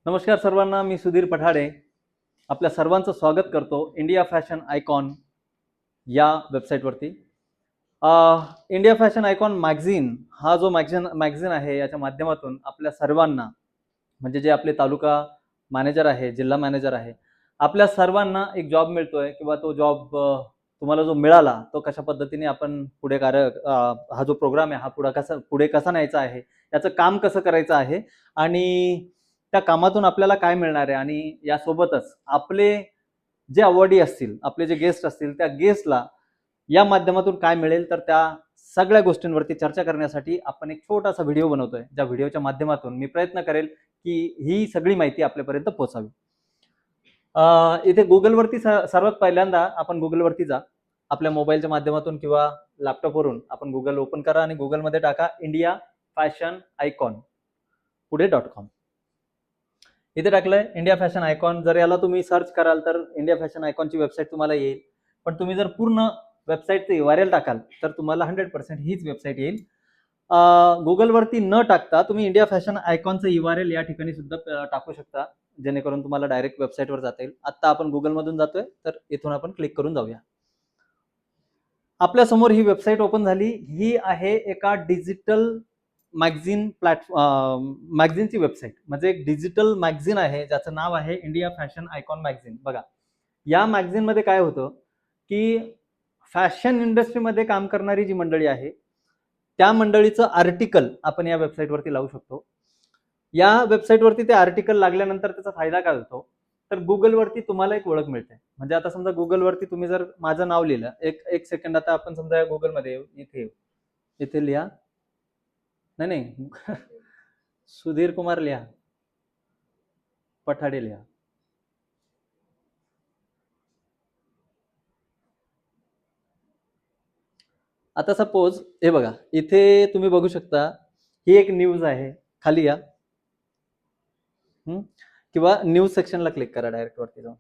नमस्कार सर्वांना, मी सुधीर पठाडे आपल्या सर्वांचं स्वागत करतो इंडिया फॅशन आयकॉन या वेबसाईटवरती. इंडिया फॅशन आयकॉन मॅगझिन हा जो मॅगझिन आहे, याच्या माध्यमातून आपल्या सर्वांना, म्हणजे जे आपले तालुका मॅनेजर आहे, जिल्हा मॅनेजर आहे, आपल्या सर्वांना एक जॉब मिळतोय किंवा तो जॉब तुम्हाला जो मिळाला तो कशा पद्धतीने आपण पुढे हा जो प्रोग्राम आहे हा पुढे कसा न्यायचा आहे, याचं काम कसं करायचं आहे आणि त्या कामातून आपल्याला काय मिळणार आहे, आणि यासोबतच आपले जे अवॉर्डी असतील, आपले जे गेस्ट असतील, त्या गेस्टला या माध्यमातून काय मिळेल, तर त्या सगळ्या गोष्टींवरती चर्चा करण्यासाठी आपण एक छोटासा व्हिडिओ बनवतोय, ज्या व्हिडिओच्या माध्यमातून मी प्रयत्न करेल की ही सगळी माहिती आपल्यापर्यंत पोहोचावी. इथे गुगलवरती सर्वात पहिल्यांदा आपण गुगलवरती जा. आपल्या मोबाईलच्या माध्यमातून किंवा लॅपटॉपवरून आपण गुगल ओपन करा आणि गुगलमध्ये टाका इंडिया फॅशन आयकॉन पुढे .com. इथे टाकलंय इंडिया फॅशन आयकॉन. जर याला तुम्ही सर्च कराल तर इंडिया फॅशन आयकॉनची वेबसाईट तुम्हाला येईल, पण तुम्ही जर पूर्ण वेबसाईटचं URL टाकाल तर तुम्हाला 100% हीच वेबसाईट येईल. गुगलवरती न टाकता तुम्ही इंडिया फॅशन आयकॉनचं URL या ठिकाणी सुद्धा टाकू शकता, जेणेकरून तुम्हाला डायरेक्ट वेबसाईटवर जाता येईल. आता आपण गुगलमधून जातोय, तर इथून आपण क्लिक करून जाऊया. आपल्या समोर ही वेबसाईट ओपन झाली. ही आहे एका डिजिटल मॅगझिनची वेबसाईट, म्हणजे एक डिजिटल मॅगझिन आहे ज्याचं नाव आहे इंडिया फॅशन आयकॉन मॅगझिन. बघा, या मॅगझिन मध्ये काय होतं की फॅशन इंडस्ट्रीमध्ये काम करणारी जी मंडळी आहे त्या मंडळीचं आर्टिकल आपण या वेबसाईटवरती लावू शकतो. या वेबसाईटवरती ते आर्टिकल लागल्यानंतर त्याचा फायदा काय होतो, तर गुगलवरती तुम्हाला एक ओळख मिळते. म्हणजे आता समजा गुगलवरती तुम्ही जर माझं नाव लिहिलं, एक सेकंड, आता आपण समजा गुगलमध्ये इथे लिहा, नाही सुधीर कुमार लिहा, पठाडे लिहा. आता सपोज हे बघा, इथे तुम्ही बघू शकता ही एक न्यूज आहे, खाली या किंवा न्यूज सेक्शनला क्लिक करा, डायरेक्ट वरती जाऊन.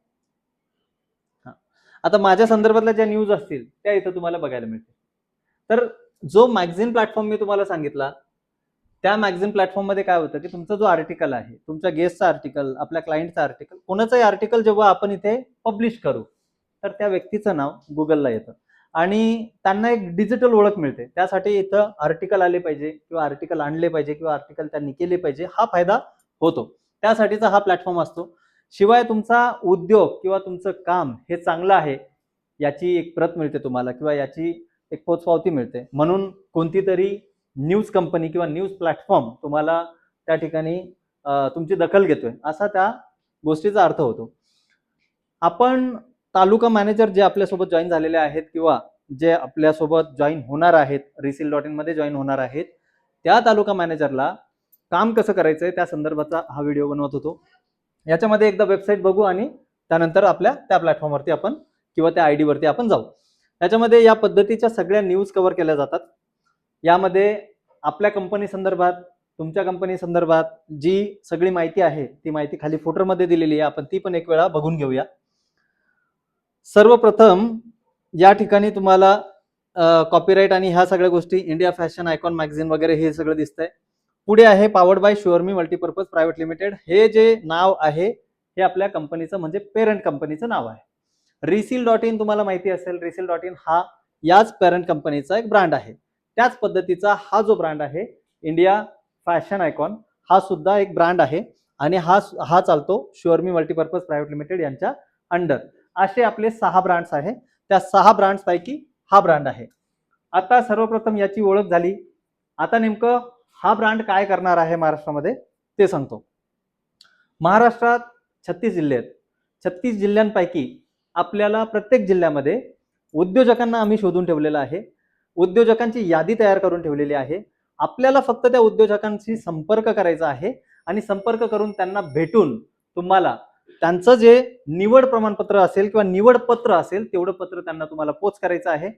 आता माझ्या संदर्भातल्या ज्या न्यूज असतील त्या इथं तुम्हाला बघायला मिळतील. तर जो मॅगझिन प्लॅटफॉर्म मी तुम्हाला सांगितला, त्या मॅगझिन प्लॅटफॉर्म मध्ये काय होतं की तुमचा जो आर्टिकल आहे, तुमच्या गेस्टचा आर्टिकल, आपल्या क्लायंटचा आर्टिकल, कोणाचंही आर्टिकल जेव्हा आपण इथे पब्लिश करू तर त्या व्यक्तीचं नाव गुगलला येतं आणि त्यांना एक डिजिटल ओळख मिळते. त्यासाठी इथं आर्टिकल आले पाहिजे किंवा आर्टिकल आणले पाहिजे किंवा आर्टिकल त्यांनी केले पाहिजे, हा फायदा होतो. त्यासाठीचा हा प्लॅटफॉर्म असतो. शिवाय तुमचा उद्योग किंवा तुमचं काम हे चांगलं आहे याची एक प्रत मिळते तुम्हाला, किंवा याची एक पोचपावती मिळते. म्हणून कोणती तरी न्यूज कंपनी किंवा न्यूज प्लॅटफॉर्म तुम्हाला त्या ठिकाणी तुमची दखल घेतोय, असा त्या गोष्टीचा अर्थ होतो. आपण तालुका मॅनेजर जे आपल्यासोबत जॉईन झालेले आहेत किंवा जे आपल्यासोबत जॉईन होणार आहेत, reseal.in मध्ये जॉईन होणार आहेत, त्या तालुका मॅनेजरला काम कसं करायचंय त्या संदर्भाचा हा व्हिडिओ बनवत होतो. याच्यामध्ये एकदा वेबसाईट बघू आणि त्यानंतर आपल्या त्या प्लॅटफॉर्मवरती आपण किंवा त्या ID वरती आपण जाऊ. याच्यामध्ये या पद्धतीच्या सगळ्या न्यूज कव्हर केल्या जातात. यामध्ये आपल्या कंपनी संदर्भात, तुमच्या कंपनी संदर्भात जी सगळी माहिती आहे ती माहिती खाली फुटरमध्ये दिलेली आहे, आपण ती पण एक वेळा बघून घेऊया. सर्वप्रथम या ठिकाणी तुम्हाला कॉपीराइट आणि ह्या सगळ्या गोष्टी, इंडिया फॅशन आयकॉन मॅगझिन वगैरे हे सगळं दिसतंय. पुढे आहे powered by SureMe multipurpose private limited. हे जे नाव आहे हे आपल्या कंपनीचं, म्हणजे पेरेंट कंपनीचं नाव आहे. reseal.in तुम्हाला माहिती असेल, reseal.in हा याच पेरेंट कंपनीचा एक ब्रँड आहे. त्याच पद्धतीचा हा जो ब्रँड आहे इंडिया फॅशन आयकॉन, हा सुद्धा एक ब्रँड आहे आणि हा चालतो शुअरमी मल्टीपर्पज प्रायव्हेट लिमिटेड यांच्या अंडर. असे आपले 6 ब्रँड्स आहे. त्या 6 ब्रँड्स पैकी हा ब्रँड आहे. आता सर्वप्रथम याची ओळख झाली. आता नेमकं हा ब्रँड काय करणार आहे महाराष्ट्रामध्ये ते सांगतो. महाराष्ट्रात 36 जिल्हे आहेत. 36 जिल्ह्यांपैकी आपल्याला प्रत्येक जिल्ह्यामध्ये उद्योजकांना आम्ही शोधून ठेवलेलं आहे. उद्योजकांची यादी तयार करून ठेवलेली आहे. आपल्याला फक्त त्या उद्योजकांशी संपर्क करायचा आहे आणि संपर्क करून त्यांना भेटून तुम्हाला त्यांचं जे निवड प्रमाणपत्र असेल किंवा निवड पत्र असेल तेवढं पत्र त्यांना तुम्हाला पोच करायचं आहे.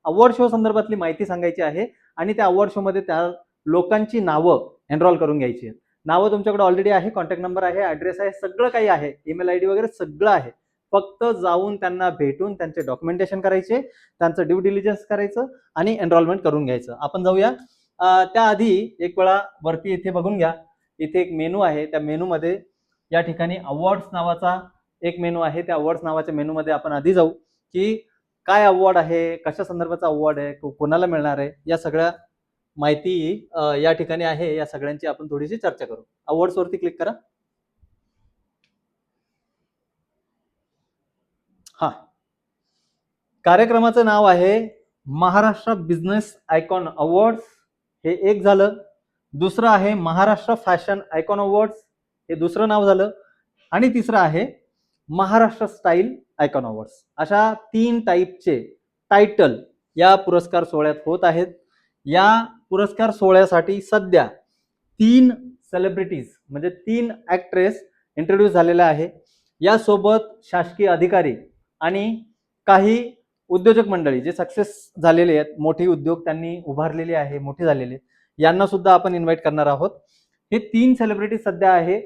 अवॉर्ड शो संदर्भातली माहिती सांगायची आहे आणि त्या अवॉर्ड शो मध्ये त्या लोकांची नावं एनरोल करून घ्यायची आहेत. नावं तुमच्याकडे ऑलरेडी आहे, कॉन्टॅक्ट नंबर आहे, ऍड्रेस आहे, सगळं काही आहे, ईमेल ID वगैरे सगळं आहे. फक्त जाऊन त्यांना भेटून त्यांचे डॉक्युमेंटेशन करायचे, त्यांचं ड्यू डिलिजन्स करायचं आणि एनरोलमेंट करून घ्यायचं. आपण जाऊया. त्याआधी एक वेळा वरती इथे बघून घ्या, इथे एक मेनू आहे. त्या मेनू मध्ये या ठिकाणी अवॉर्ड्स नावाचा एक मेनू आहे. त्या अवॉर्ड्स नावाच्या मेनूमध्ये आपण आधी जाऊ की काय अवॉर्ड आहे, कशा संदर्भाचा अवॉर्ड आहे, कोणाला मिळणार आहे, या सगळ्या माहिती या ठिकाणी आहे. या सगळ्यांची आपण थोडीशी चर्चा करू. अवॉर्ड्स वरती क्लिक करा. हा, कार्यक्रमाचं नाव आहे महाराष्ट्र बिझनेस आयकॉन अवॉर्ड्स, हे एक झालं. दुसरं आहे महाराष्ट्र फॅशन आयकॉन अवॉर्ड्स, हे दुसरं नाव झालं. आणि तिसरं आहे महाराष्ट्र स्टाईल आयकॉन अवॉर्ड्स. अशा 3 टाईपचे टायटल या पुरस्कार सोहळ्यात होत आहेत. या पुरस्कार सोहळ्यासाठी सध्या 3 सेलिब्रिटीज म्हणजे 3 ऍक्ट्रेस इंट्रोड्यूस झालेल्या आहे. यासोबत शासकीय अधिकारी आणि काही उद्योजक मंडळी जे सक्सेस झालेले आहेत, मोठे उद्योग त्यांनी उभारलेले आहे, मोठे झालेले, यांना सुद्धा आपण इन्व्हाइट करणार आहोत. हे 3 सेलिब्रिटीज सध्या आहे.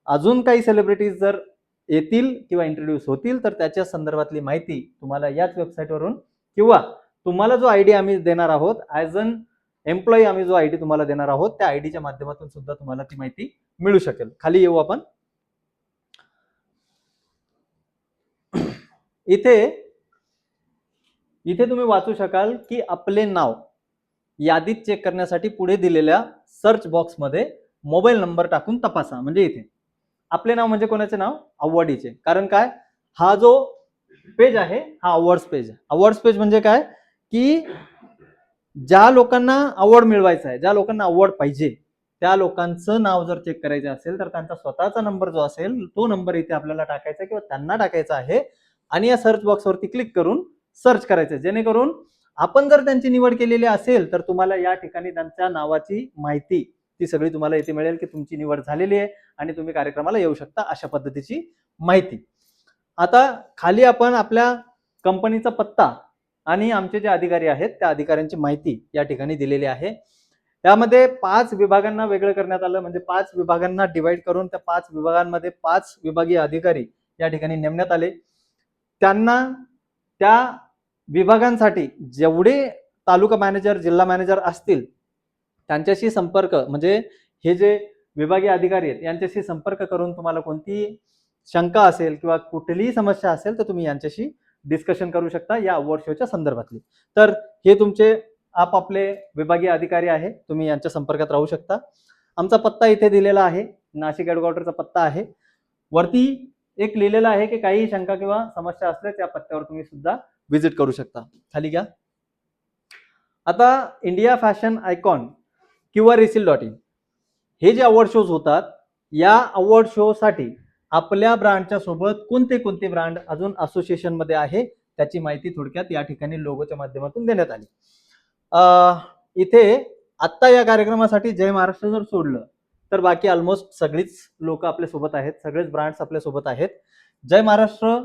अजून काही सेलिब्रिटीज जर येतील किंवा इंट्रोड्यूस होतील तर त्याच्या संदर्भातली माहिती तुम्हाला याच वेबसाईटवरून किंवा तुम्हाला जो आयडी आम्ही देणार आहोत ॲज अन एम्प्लॉई, आम्ही जो आयडी तुम्हाला देणार आहोत त्या आयडीच्या माध्यमातून सुद्धा तुम्हाला ती माहिती मिळू शकेल. खाली येऊ आपण. इथे तुम्ही वाचू शकाल की आपले नाव यादीत चेक करण्यासाठी पुढे दिलेल्या सर्च बॉक्समध्ये मोबाईल नंबर टाकून तपासा. म्हणजे इथे आपले नाव म्हणजे कोणाचे नाव? अवॉर्डीचे. कारण काय, हा जो पेज आहे हा अवॉर्ड्स पेज आहे. अवॉर्ड्स पेज म्हणजे काय की ज्या लोकांना अवॉर्ड मिळवायचा आहे, ज्या लोकांना अवॉर्ड पाहिजे, त्या लोकांचं नाव जर चेक करायचं असेल तर त्यांचा स्वतःचा नंबर जो असेल तो नंबर इथे आपल्याला टाकायचा किंवा त्यांना टाकायचा आहे आणि या सर्च बॉक्सवरती क्लिक करून सर्च करायचं, जेणेकरून आपण जर त्यांची निवड केलेली असेल तर तुम्हाला या ठिकाणी त्यांच्या नावाची माहिती ती सगळी तुम्हाला इथे मिळेल की तुमची निवड झालेली आहे आणि तुम्ही कार्यक्रमाला येऊ शकता, अशा पद्धतीची माहिती. आता खाली आपण आपल्या कंपनीचा पत्ता आणि आमचे जे अधिकारी आहेत त्या अधिकाऱ्यांची माहिती या ठिकाणी दिलेली आहे. त्यामध्ये 5 विभागांना वेगळं करण्यात आलं, म्हणजे 5 विभागांना डिवाइड करून त्या 5 विभागांमध्ये 5 विभागीय अधिकारी या ठिकाणी नेमण्यात आले. त्यांना त्या विभागांसाठी जेवढे तालुका मॅनेजर, जिल्हा मॅनेजर असतील त्यांच्याशी संपर्क, म्हणजे हे जे विभागीय अधिकारी आहेत यांच्याशी संपर्क करून तुम्हाला कोणती शंका असेल किंवा कुठलीही समस्या असेल तर तुम्ही यांच्याशी डिस्कशन करू शकता या अवॉर्ड शोच्या संदर्भातली. तर हे तुमचे आपापले विभागीय अधिकारी आहे, तुम्ही यांच्या संपर्कात राहू शकता. आमचा पत्ता इथे दिलेला आहे, नाशिक हेडक्वार्टरचा पत्ता आहे. वरती एक लिहिलेलं आहे की काही शंका किंवा समस्या असल्यास या पत्त्यावर तुम्ही सुद्धा व्हिजिट करू शकता. खाली घ्या. आता इंडिया फॅशन आयकॉन किंवा रिसील.in हे जे अवॉर्ड शोज होतात, या अवॉर्ड शो साठी आपल्या ब्रँडच्या सोबत कोणते कोणते ब्रँड अजून असोसिएशन मध्ये आहे त्याची माहिती थोडक्यात या ठिकाणी लोगोच्या माध्यमातून देण्यात आली. इथे आत्ता या कार्यक्रमासाठी जय महाराष्ट्र जर सोडलं तर बाकी ऑलमोस्ट सगळीच लोक आपल्या सोबत आहेत, सगळेच ब्रँड्स आपल्या सोबत आहेत. जय महाराष्ट्र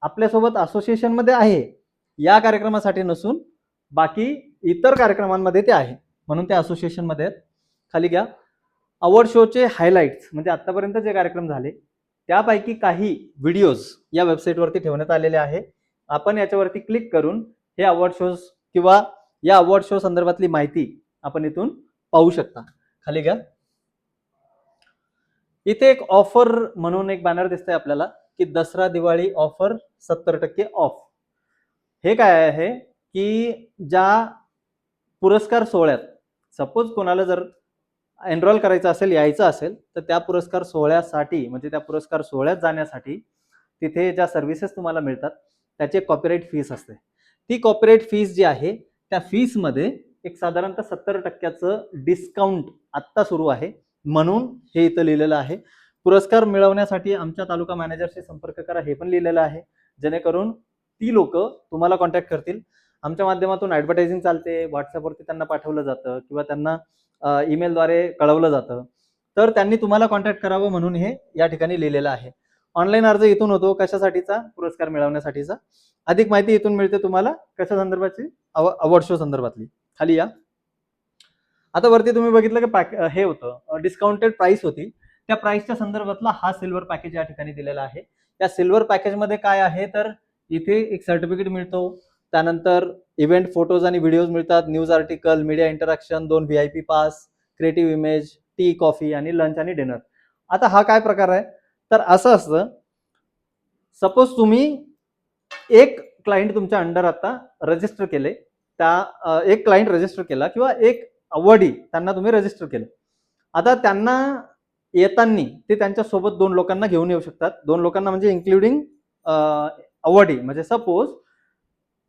आपल्यासोबत असोसिएशन मध्ये आहे या कार्यक्रमासाठी नसून बाकी इतर कार्यक्रमांमध्ये ते आहे, म्हणून ते असोसिएशन मध्ये आहेत. खाली घ्या. अवॉर्ड शोचे हायलाइट्स म्हणजे आतापर्यंत जे कार्यक्रम झाले त्यापैकी काही व्हिडिओज या वेबसाईटवरती ठेवण्यात आलेले आहे. आपण याच्यावरती क्लिक करून हे अवॉर्ड शोज किंवा या अवॉर्ड शो संदर्भातली माहिती आपण इथून पाहू शकता. खाली घ्या. इथे एक ऑफर म्हणून एक बॅनर दिसतंय आपल्याला की दसरा दिवाळी ऑफर 70% ऑफ. हे काय आहे की ज्या पुरस्कार सोहळ्यात सपोज कोणाला जर एनरोल करायचं असेल, यायचं असेल तर त्या पुरस्कार सोहळ्यासाठी म्हणजे त्या पुरस्कार सोहळ्यात जाण्यासाठी तिथे ज्या सर्व्हिसेस तुम्हाला मिळतात त्याची कॉपीराइट फीस असते. ती कॉपीराइट फीस जी आहे त्या फीसमध्ये एक साधारणतः 70%चं डिस्काउंट आत्ता सुरू आहे, म्हणून हे इथं लिहिलेलं आहे. पुरस्कार मिळवण्यासाठी आमच्या तालुका मॅनेजरशी संपर्क करा हे पण लिहिलेलं आहे, जेणेकरून ती लोक तुम्हाला कॉन्टॅक्ट करतील. आमच्या माध्यमातून ॲडव्हर्टायझिंग चालते, व्हॉट्सअपवरती त्यांना पाठवलं जातं किंवा त्यांना ईमेलद्वारे कळवलं जातं, तर त्यांनी तुम्हाला कॉन्टॅक्ट करावं म्हणून हे या ठिकाणी लिहिलेलं आहे. ऑनलाईन अर्ज इथून होतो कशासाठीचा? पुरस्कार मिळवण्यासाठीचा. अधिक माहिती इथून मिळते तुम्हाला कशा संदर्भाची? अवॉर्ड शो संदर्भातली. खाली या. आता वरती तुम्ही बघितलं की हे होतं डिस्काउंटेड प्राइस होती, त्या प्राइसच्या संदर्भातला हा सिल्वर पॅकेज या ठिकाणी दिलेला आहे. त्या सिल्वर पॅकेजमध्ये काय आहे तर इथे एक सर्टिफिकेट मिळतो, त्यानंतर इव्हेंट फोटोज आणि व्हिडिओज मिळतात, news article, media interaction, 2 VIP pass, creative image, T, coffee आणि लंच आणि डिनर. आता हा काय प्रकार आहे तर असं असतं, सपोज तुम्ही एक क्लायंट तुमच्या अंडर आता रजिस्टर केले, त्या एक क्लायंट रजिस्टर केला किंवा एक अवॉर्डी त्यांना तुम्ही रजिस्टर केलं. आता त्यांना येताना ते त्यांच्या सोबत 2 लोकांना घेऊन येऊ शकतात. 2 लोकांना म्हणजे इन्क्लुडिंग अवॉर्डी. म्हणजे सपोज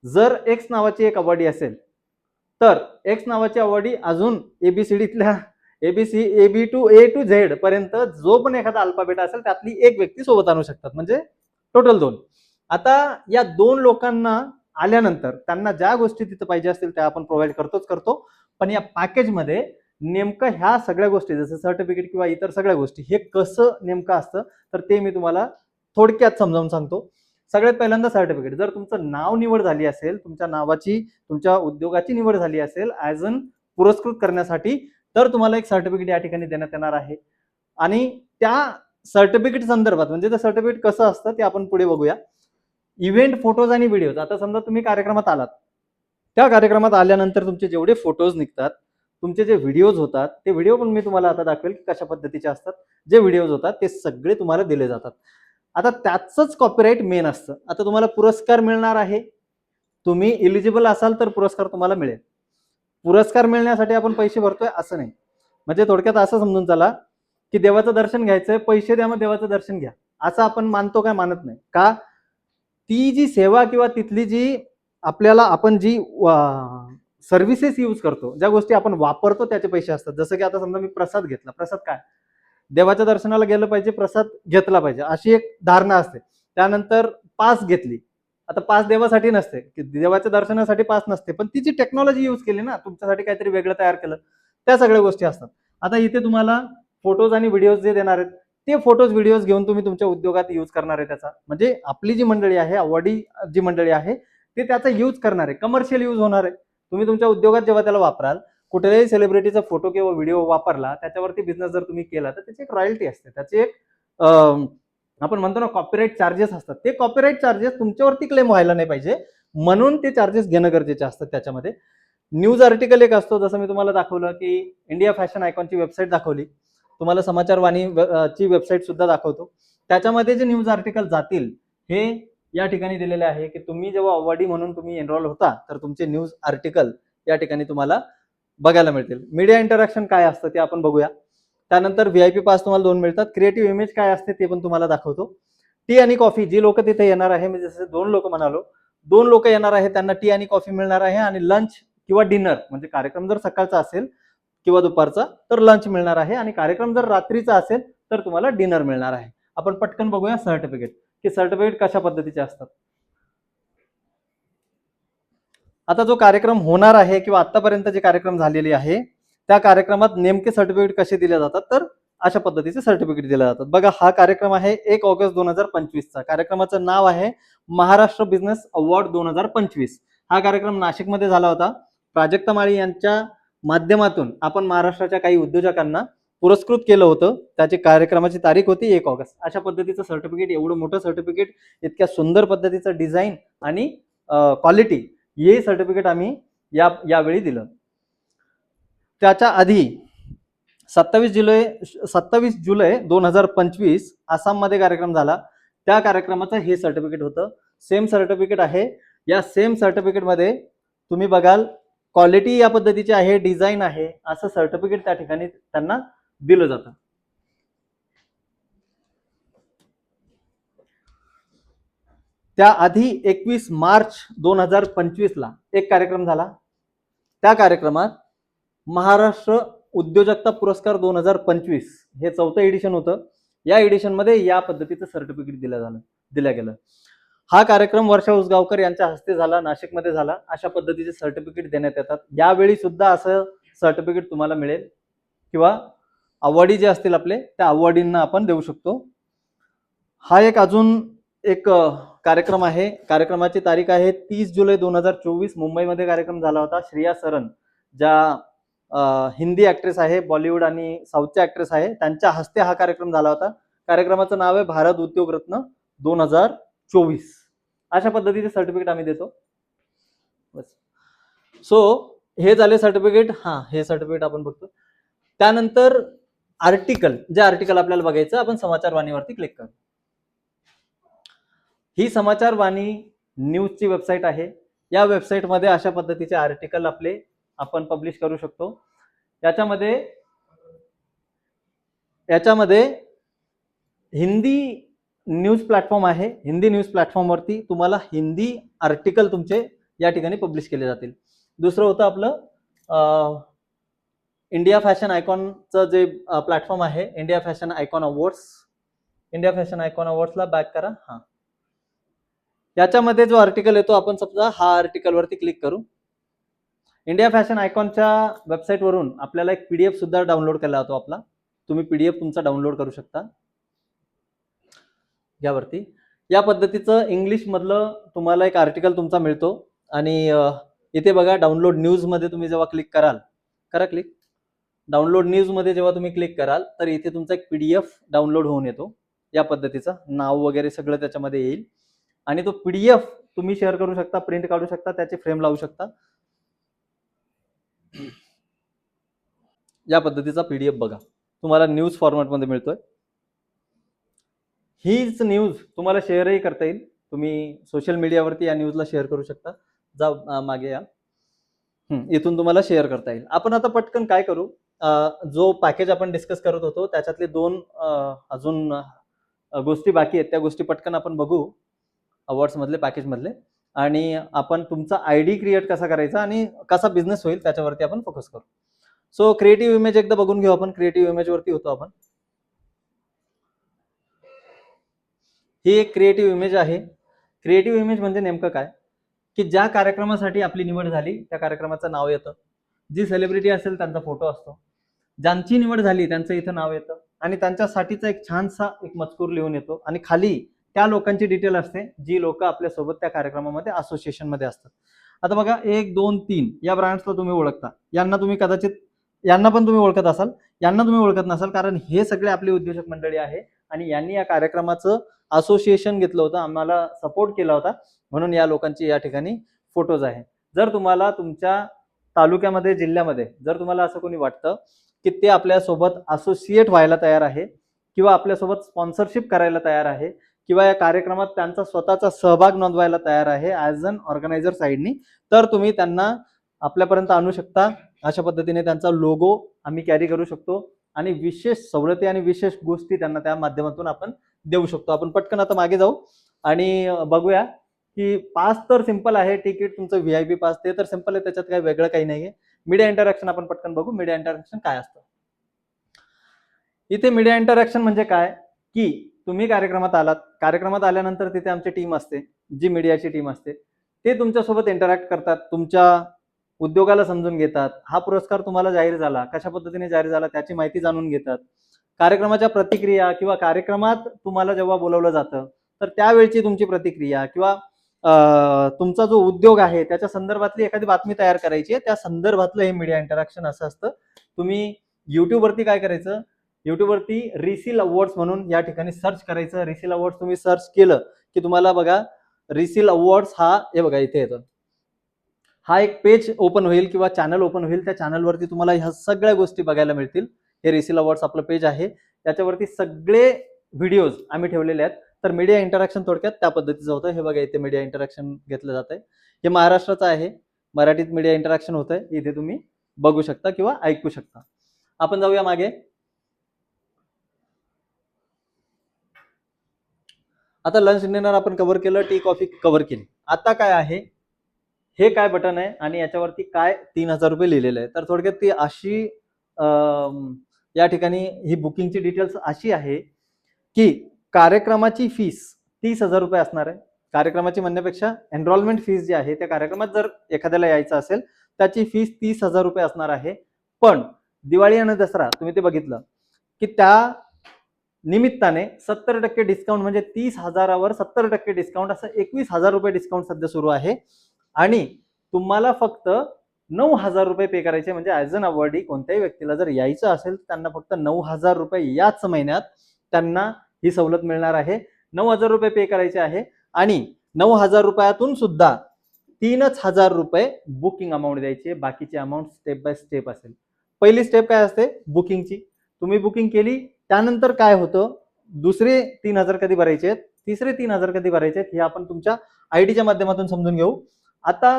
जर एक्स नावाची एक अवॉर्डी असेल, तर एक्स नावाची अवॉर्डी अजून एबीसीडीतल्या A B to A to Z पर्यंत जो पण एखादा अल्फाबेट असेल त्यातली एक व्यक्ती सोबत आणू शकतात, म्हणजे टोटल 2. आता या 2 लोकांना आल्यानंतर त्यांना ज्या गोष्टी तिथं पाहिजे असतील त्या आपण प्रोव्हाइड करतो. पण या पॅकेजमध्ये नेमकं ह्या सगळ्या गोष्टी जसं सर्टिफिकेट किंवा इतर सगळ्या गोष्टी हे कसं नेमकं असतं, तर ते मी तुम्हाला थोडक्यात समजावून सांगतो. सगळ्यात पहिल्यांदा सर्टिफिकेट. जर तुमचं नाव निवड झाली असेल, तुमच्या नावाची, तुमच्या उद्योगाची निवड झाली असेल ॲज अन पुरस्कृत करण्यासाठी, तर तुम्हाला एक सर्टिफिकेट या ठिकाणी देण्यात येणार आहे. आणि त्या सर्टिफिकेट संदर्भात म्हणजे ते सर्टिफिकेट कसं असतं ते आपण पुढे बघूया. इव्हेंट फोटोज आणि व्हिडिओज. आता समजा तुम्ही कार्यक्रमात आलात, त्या कार्यक्रमात आल्यानंतर तुमचे जेवढे फोटोज निघतात, तुमचे जे व्हिडिओज होतात, ते व्हिडिओ पण मी तुम्हाला आता दाखवेल की कशा पद्धतीचे असतात. जे व्हिडिओज होतात ते सगळे तुम्हाला दिले जातात. आता त्याचंच कॉपीराइट मेन असतं. आता तुम्हाला पुरस्कार मिळणार आहे, तुम्ही इलिजिबल असाल तर पुरस्कार तुम्हाला मिळेल. पुरस्कार मिळण्यासाठी आपण पैसे भरतोय असं नाही. म्हणजे थोडक्यात असं समजून चला की देवाचं दर्शन घ्यायचंय, पैसे द्या मग देवाचं दर्शन घ्या, असं आपण मानतो काय? मानत नाही. का? ती जी सेवा किंवा तिथली जी आपल्याला आपण जी सर्व्हिसेस यूज करतो, ज्या गोष्टी आपण वापरतो त्याचे पैसे असतात. जसं की आता समजा मी प्रसाद घेतला. प्रसाद काय? देवाच्या दर्शनाला गेलं पाहिजे, प्रसाद घेतला पाहिजे, अशी एक धारणा असते. त्यानंतर पास घेतली. आता पास देवासाठी नसते, की देवाच्या दर्शनासाठी पास नसते, पण तिची टेक्नॉलॉजी यूज केली ना, तुमच्यासाठी काहीतरी वेगळं तयार केलं, त्या सगळ्या गोष्टी असतात. आता इथे तुम्हाला फोटोज आणि व्हिडिओज जे देणार आहेत, ते फोटोज व्हिडिओज घेऊन तुम्ही तुमच्या उद्योगात यूज करणार आहे त्याचा. म्हणजे आपली जी मंडळी आहे, अवॉर्डी जी मंडळी आहे, ते त्याचा यूज करणार आहे, कमर्शियल यूज होणार आहे. तुम्ही तुमच्या उद्योगात जेव्हा त्याला वापराल, कुठल्याही सेलिब्रिटीचा फोटो किंवा व्हिडिओ वापरला, त्याच्यावरती बिझनेस जर तुम्ही केला, तर त्याची एक रॉयल्टी असते, त्याची एक आपण म्हणतो ना कॉपीराइट चार्जेस असतात. ते कॉपीराइट चार्जेस तुमच्यावरती क्लेम व्हायला नाही पाहिजे, म्हणून ते चार्जेस घेणं गरजेचे असतात त्याच्यामध्ये. न्यूज आर्टिकल एक असतो, जसं मी तुम्हाला दाखवलं की इंडिया फॅशन आयकॉनची वेबसाईट दाखवली, तुम्हाला समाचार वाणी ची वेबसाईट सुद्धा दाखवतो. त्याच्यामध्ये जे न्यूज आर्टिकल जातील हे या ठिकाणी दिलेले आहे की तुम्ही जेव्हा अवॉर्डी म्हणून तुम्ही एनरोल होता, तर तुमचे न्यूज आर्टिकल या ठिकाणी तुम्हाला बघायला मिळतील. मीडिया इंटरॅक्शन काय असतं ते आपण बघूया. त्यानंतर व्हीआयपी पास तुम्हाला 2 मिळतात. क्रिएटिव्ह इमेज काय असते ते पण तुम्हाला दाखवतो. टी आणि कॉफी, जी लोक तिथे येणार आहे, म्हणजे जसे 2 लोक म्हणालो, 2 लोक येणार आहे, त्यांना टी आणि कॉफी मिळणार आहे. आणि लंच किंवा डिनर, म्हणजे कार्यक्रम जर सकाळचा असेल किंवा दुपारचा तर लंच मिळणार आहे, आणि कार्यक्रम जर रात्रीचा असेल तर तुम्हाला डिनर मिळणार आहे. आपण पटकन बघूया सर्टिफिकेट, की सर्टिफिकेट कशा पद्धतीचे असतात. आता जो कार्यक्रम होणार आहे किंवा आतापर्यंत जे कार्यक्रम झालेले आहे, त्या कार्यक्रमात नेमके सर्टिफिकेट कसे दिले जातात, तर अशा पद्धतीचे सर्टिफिकेट दिले जातात. बघा, हा कार्यक्रम आहे 1 ऑगस्ट 2025 चा. कार्यक्रमाचं नाव आहे महाराष्ट्र बिझनेस अवॉर्ड 2025. हा कार्यक्रम नाशिकमध्ये झाला होता. प्राजक्ता माळी यांच्या माध्यमातून आपण महाराष्ट्राच्या काही उद्योजकांना पुरस्कृत केलं होतं. त्याची कार्यक्रमाची तारीख होती 1 ऑगस्ट. अशा पद्धतीचं सर्टिफिकेट, एवढं मोठं सर्टिफिकेट, इतक्या सुंदर पद्धतीचं डिझाईन आणि क्वालिटी, हे सर्टिफिकेट आम्ही यावेळी दिलं. त्याच्या आधी 27 जुलै 2025 आसाममध्ये कार्यक्रम झाला. त्या कार्यक्रमाचं हे सर्टिफिकेट होतं. सेम सर्टिफिकेट आहे. या सेम सर्टिफिकेटमध्ये तुम्ही बघाल क्वालिटी या पद्धतीची आहे, डिझाईन आहे, असं सर्टिफिकेट त्या ठिकाणी त्यांना दिलं जातं. त्याआधी 21 मार्च 2025 ला एक कार्यक्रम झाला. त्या कार्यक्रमात महाराष्ट्र उद्योजकता पुरस्कार 2025 हे 4थं एडिशन होतं. या एडिशन मध्ये या पद्धतीचं सर्टिफिकेट दिलं गेलं. हा कार्यक्रम वर्षा उसगावकर यांच्या हस्ते झाला, नाशिकमध्ये झाला. अशा पद्धतीचे सर्टिफिकेट देण्यात येतात. यावेळी सुद्धा असं सर्टिफिकेट तुम्हाला मिळेल, किंवा अवॉर्डी जे असतील आपले त्या अवॉर्डींना आपण देऊ शकतो. हा एक अजून एक कार्यक्रम आहे. कार्यक्रमाची तारीख आहे 30 जुलै 2024. मुंबईमध्ये कार्यक्रम झाला होता. श्रेया सरन, ज्या हिंदी ऍक्ट्रेस आहे, बॉलिवूड आणि साऊथच्या ऍक्ट्रेस आहे, त्यांच्या हस्ते हा कार्यक्रम झाला होता. कार्यक्रमाचं नाव आहे भारत उद्योग रत्न 2024. अशा पद्धतीचे सर्टिफिकेट आम्ही देतो. बस. सो हे झाले सर्टिफिकेट. हे सर्टिफिकेट आपण बघतो. त्यानंतर आर्टिकल, जे आर्टिकल आपल्याला बघायचं, आपण समाचार वाणीवरती क्लिक करू. ही समाचार वाणी न्यूजची वेबसाईट आहे. या वेबसाईटमध्ये अशा पद्धतीचे आर्टिकल आपले आपण पब्लिश करू शकतो. याच्यामध्ये हिंदी न्यूज प्लॅटफॉर्म आहे. हिंदी न्यूज प्लॅटफॉर्मवरती तुम्हाला हिंदी आर्टिकल तुमचे या ठिकाणी पब्लिश केले जातील. दुसरं होतं आपलं इंडिया फॅशन आयकॉनचं जे प्लॅटफॉर्म आहे, India fashion icon awards. India fashion icon अवॉर्ड्सला बॅक करा. हा, याच्यामध्ये जो आर्टिकल येतो, आपण समजा हा आर्टिकल वरती क्लिक करू. इंडिया फॅशन आयकॉनच्या वेबसाईटवरून आपल्याला एक पीडीएफ सुद्धा डाउनलोड केला जातो आपला. तुम्ही पीडीएफ तुमचा डाउनलोड करू शकता यावरती. या पद्धतीचं इंग्लिश मधलं तुम्हाला एक आर्टिकल तुमचा मिळतो. आणि इथे बघा, डाउनलोड न्यूज मध्ये तुम्ही जेव्हा क्लिक कराल, करा क्लिक. डाउनलोड न्यूज मध्ये जेव्हा तुम्ही क्लिक कराल तर इथे तुमचा एक पीडीएफ डाउनलोड होऊन येतो. या पद्धतीचं नाव वगैरे सगळं त्याच्यामध्ये येईल. आणि तो पीडीएफ तुम्ही शेअर करू शकता, प्रिंट काढू शकता, त्याची फ्रेम लावू शकता. या पद्धतीचा पीडीएफ बघा तुम्हाला न्यूज फॉर्मॅटमध्ये मिळतोय. हीच न्यूज तुम्हाला शेअरही करता येईल. तुम्ही सोशल मीडियावरती या न्यूजला शेअर करू शकता. जा मागे या. इथून तुम्हाला शेअर करता येईल. आपण आता पटकन काय करू, जो पॅकेज आपण डिस्कस करत होतो त्याच्यातले 2 अजून गोष्टी बाकी आहेत. त्या गोष्टी पटकन आपण बघू अवॉर्ड्स मधले, पॅकेज मधले. आणि आपण तुमचा आयडी क्रिएट कसा करायचा आणि कसा बिझनेस होईल त्याच्यावरती आपण फोकस करू. सो क्रिएटिव्ह इमेज एकदा बघून घेऊ आपण. क्रिएटिव्ह इमेज वरती होतो आपण. ही एक क्रिएटिव्ह इमेज आहे. क्रिएटिव्ह इमेज म्हणजे नेमकं काय, की ज्या कार्यक्रमासाठी आपली निवड झाली त्या कार्यक्रमाचं नाव येतं. जी सेलिब्रिटी असेल त्यांचा फोटो असतो. ज्यांची निवड झाली त्यांचं इथं नाव येतं आणि त्यांच्यासाठीचा एक छानसा एक मजकूर लिहून येतो. आणि खाली त्या लोकांची डिटेल असते जी लोक आपल्यासोबत त्या कार्यक्रमामध्ये असोसिएशन मध्ये असतात. आता बघा, 1, 2, 3 या ब्रँड्सला तुम्ही ओळखता. यांना तुम्ही कदाचित, यांना पण तुम्ही ओळखत असाल, यांना तुम्ही ओळखत नसाल, कारण हे सगळे आपले उद्योजक मंडळी आहे आणि यांनी या कार्यक्रमाचं असोसिएशन घेतलं होतं, आम्हाला सपोर्ट केला होता, म्हणून या लोकांची या ठिकाणी फोटोज आहे. जर तुम्हाला तुमच्या तालुक्यामध्ये, जिल्ह्यामध्ये जर तुम्हाला असं कोणी वाटतं की ते आपल्यासोबत असोसिएट व्हायला तयार आहे किंवा आपल्यासोबत स्पॉन्सरशिप करायला तयार आहे किंवा या कार्यक्रमात त्यांचा स्वतःचा सहभाग नोंदवायला तयार आहे ॲज अन ऑर्गनायझर साईडनी, तर तुम्ही त्यांना आपल्यापर्यंत आणू शकता. अशा पद्धतीने त्यांचा लोगो आम्ही कॅरी करू शकतो आणि विशेष सवलती आणि विशेष गोष्टी त्यांना त्या माध्यमातून आपण देऊ शकतो. आपण पटकन आता मागे जाऊ आणि बघूया की पास तर सिंपल आहे. तिकीट तुमचं व्हीआयपी पास ते तर सिंपल आहे, त्याच्यात काही वेगळं काही नाहीये. मीडिया इंटरॅक्शन आपण पटकन बघू. मीडिया इंटरॅक्शन काय असतं. इथे मीडिया इंटरॅक्शन म्हणजे काय, की तुम्ही कार्यक्रमात आलात, कार्यक्रमात आल्यानंतर तिथे आमची टीम असते, जी मीडियाची टीम असते, ते तुमच्यासोबत इंटरॅक्ट करतात, तुमच्या उद्योगाला समजून घेतात. हा पुरस्कार तुम्हाला जाहीर झाला, कशा पद्धतीने जाहीर झाला त्याची माहिती जाणून घेतात. कार्यक्रमाच्या प्रतिक्रिया किंवा कार्यक्रमात तुम्हाला जेव्हा बोलवलं जातं तर त्यावेळची तुमची प्रतिक्रिया किंवा तुमचा जो उद्योग आहे त्याच्या संदर्भातली एखादी बातमी तयार करायची आहे, त्या संदर्भातलं हे मीडिया इंटरॅक्शन असं असतं. तुम्ही युट्यूबवरती काय करायचं, युट्यूबवरती रिसील अवॉर्ड्स म्हणून या ठिकाणी सर्च करायचं. रिसील अवॉर्ड्स तुम्ही सर्च केलं की तुम्हाला बघा रिसील अवॉर्ड्स हा, हे बघा इथे येतं, हा एक पेज ओपन होईल किंवा चॅनल ओपन होईल. त्या चॅनलवरती तुम्हाला ह्या सगळ्या गोष्टी बघायला मिळतील. हे रिसील अवॉर्ड्स आपलं पेज आहे, त्याच्यावरती सगळे व्हिडिओज आम्ही ठेवलेले आहेत. तर मीडिया इंटरॅक्शन थोडक्यात त्या पद्धतीचं होतं. हे बघा इथे मीडिया इंटरॅक्शन घेतलं जात आहे. हे महाराष्ट्राचं आहे, मराठीत मीडिया इंटरॅक्शन होत आहे. इथे तुम्ही बघू शकता किंवा ऐकू शकता. आपण जाऊया मागे. आता लंच डिनर आपण कव्हर केलं, टी कॉफी कव्हर केली. आता काय आहे, हे काय बटन आहे आणि याच्यावरती काय 3000 रुपये लिहिलेलं आहे. तर थोडक्यात ती अशी या ठिकाणी ही बुकिंगची डिटेल्स अशी आहे की कार्यक्रमाची फीस 30,000 रुपये असणार आहे. कार्यक्रमाची म्हणण्यापेक्षा एनरोलमेंट फीस जी आहे, त्या कार्यक्रमात जर एखाद्याला यायचं असेल त्याची फीस 30,000 रुपये असणार आहे. पण दिवाळी आणि दसरा तुम्ही ते बघितलं की त्या निमित्ताने 70% डिस्काउंट, म्हणजे 30,000वर 70% डिस्काउंट, असं 21,000 रुपये डिस्काउंट सध्या सुरू आहे. आणि तुम्हाला फक्त 9,000 रुपये पे करायचे. म्हणजे ॲज अन अवॉर्डी कोणत्याही व्यक्तीला जर यायचं असेल त्यांना फक्त 9,000 रुपये याच महिन्यात त्यांना ही सवलत मिळणार आहे. 9,000 रुपये पे करायचे आहे आणि 9,000 रुपयातून सुद्धा 3,000 रुपये बुकिंग अमाऊंट द्यायची आहे. बाकीची अमाऊंट स्टेप बाय स्टेप असेल. पहिली स्टेप काय असते बुकिंगची. तुम्ही बुकिंग केली त्यानंतर काय होतं, दुसरे 3,000 कधी भरायचे आहेत, तिसरे 3,000 कधी भरायचे आहेत, हे आपण तुमच्या आयडीच्या माध्यमातून समजून घेऊ. आता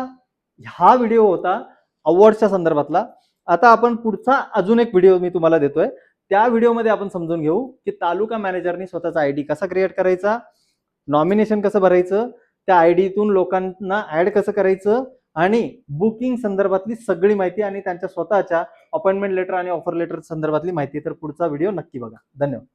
हा व्हिडिओ होता अवॉर्डच्या संदर्भातला. आता आपण पुढचा अजून एक व्हिडिओ मी तुम्हाला देतोय. त्या व्हिडिओमध्ये आपण समजून घेऊ की तालुका मॅनेजरनी स्वतःचा आयडी कसा क्रिएट करायचा, नॉमिनेशन कसं भरायचं, त्या आयडीतून लोकांना ऍड कसं करायचं आणि बुकिंग संदर्भातली सगळी माहिती आणि त्यांच्या स्वतःच्या अपॉइंटमेंट लेटर आणि ऑफर लेटर संदर्भातली माहिती. तर पुढचा व्हिडिओ नक्की बघा. धन्यवाद.